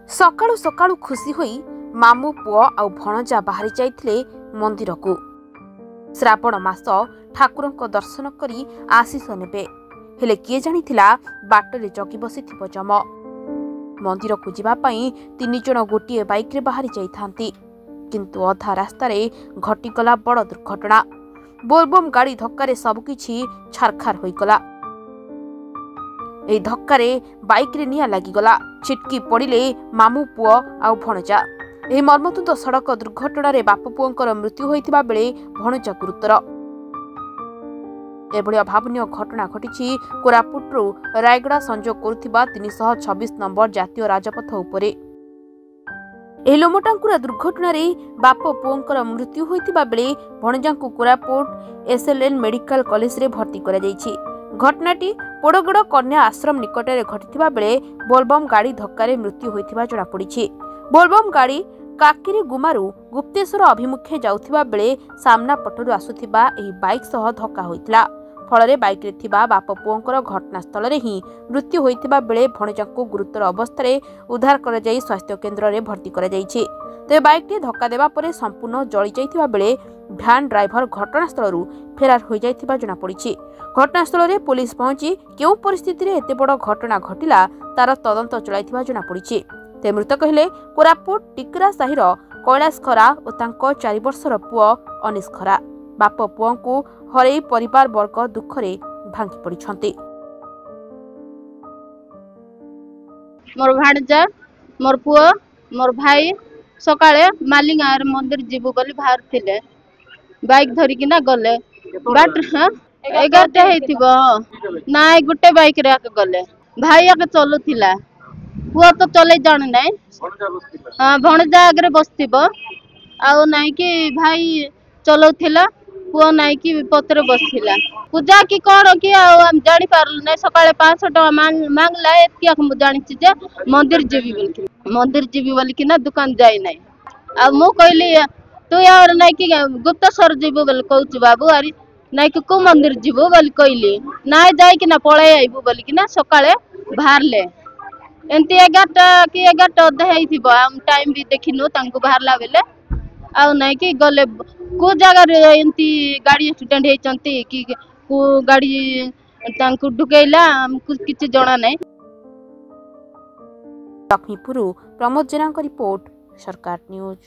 सकाळु सकाळु खुशी होई मामू पुओ आउ भणजा बाहरी जाइथिले मंदिर को। श्रावण मास ठाकुरंक दर्शन करी आशीष नेबे हेले किए जानिथिला बाटरे जगी बसिथिबो जम। मंदिर को जिबा पई 3 जण गोटिए बाइक रे बाहरी जाइथांती, किंतु अधा रास्ता रे घटिगला बड़ दुर्घटना। बोलबम गाड़ी धक्का सबकिछि छारखार होइगला। ए धक्कारे बाइक रे निया लागिगला। छिटकी पड़िले मामू पुओ आउ भणजा। एही मर्मतुद सड़क दुर्घटना रे बाप पुओंकर मृत्यु होइथिबा बेले भणजा गुरुतर। एभଳି अभावनीय घटना घटिछि कोरापुटरू रायगड़ा संजोग करुथिबा 326 नंबर जातीय राजपथ उपरे। एही लोमटांकुरा दुर्घटना रे बाप पुओंकर मृत्यु होइथिबा बेले भणजांकु कोरापुट एसएलएन मेडिकल कॉलेज रे भर्ती करा जाइछि। घटनाटी पोड़गड़ कन्या आश्रम निकट में घटिथिबा बेले बोलबम गाड़ी धक्का मृत्यु होइथिबा जणा पड़िछि। बोलबम गाड़ी काकिरी गुमारू गुप्तेश्वर अभिमुखे जाउथिबा बेले सामना पटरू आसुथिबा एही बाइक सह धक्का होइथिला। फल बाइक रे थिबा बाप पुओंकर घटनास्थल रे ही मृत्यु होइथिबा बेले भणजांकु गुरुतर अवस्था रे उद्धार करा जाई स्वास्थ्य केन्द्र रे भर्ती करा जाइछि। ते बाइक टी धक्का देबा परे संपूर्ण जळी जाइथिबा बेले भ्यान ड्राइवर घटनास्थल फेरार हो जाइथिबा जणा पड़िछि। घटनास्थल रे पुलिस पहुंची केउ परिस्थिति रे एते बड़ घटना घटिला तार तदंत चलाइथिबा जणा पड़िछि। ते मृतक हेले कोरापुट टिकरा साहिर कैलाश खरा और तांको 4 वर्षर पुओ अनिश खरा। बाप पुओंकु हरै परिवार वर्ग दुखरे भांगी पड़िछन्ति। मोर भाणजा मोर पुओ मोर भाई सकाळे मालिंगार मंदिर जीवु बोली बाहर थिले। बाइक धरि किना गले बाट 11टा हेतिबो नाय गुटे बाइक रे आके गले। भाई आके चलुथिला, पुओ तो चले जाने नाय। हां भणजा आगरे बसथिबो आउ नाय कि भाई चलौथिला, पुओ नाय कि पत्रे बसथिला। पूजा की कोन कि हम जानि पारल नै। सकाळे 500 टका मांगला एतकी हम जानि छि जे मंदिर जीवी बोली कि ना दुकान जाई नाय। आ मु कहली तू यार नाय कि गुप्तेश्वर जीवो बोली कहू बाबू अरे नाय कि को मंदिर जीवो बोली कहली नाय जाई कि ना पळाई आइबो बोली कि ना सकाळे बाहरले। एंती 11टा कि 11टा अधे हेतिबो हम टाइम भी देखिनो तांको बाहरला बेले आ नाय कि गले को जगह रे एंती गाड़ी एक्सीडेंट हेचंती कि को गाड़ी तांको ढुकेइला हमकु किछि जणा नाय। लक्ष्मीपुर प्रमोद जेना रिपोर्ट सरकार न्यूज।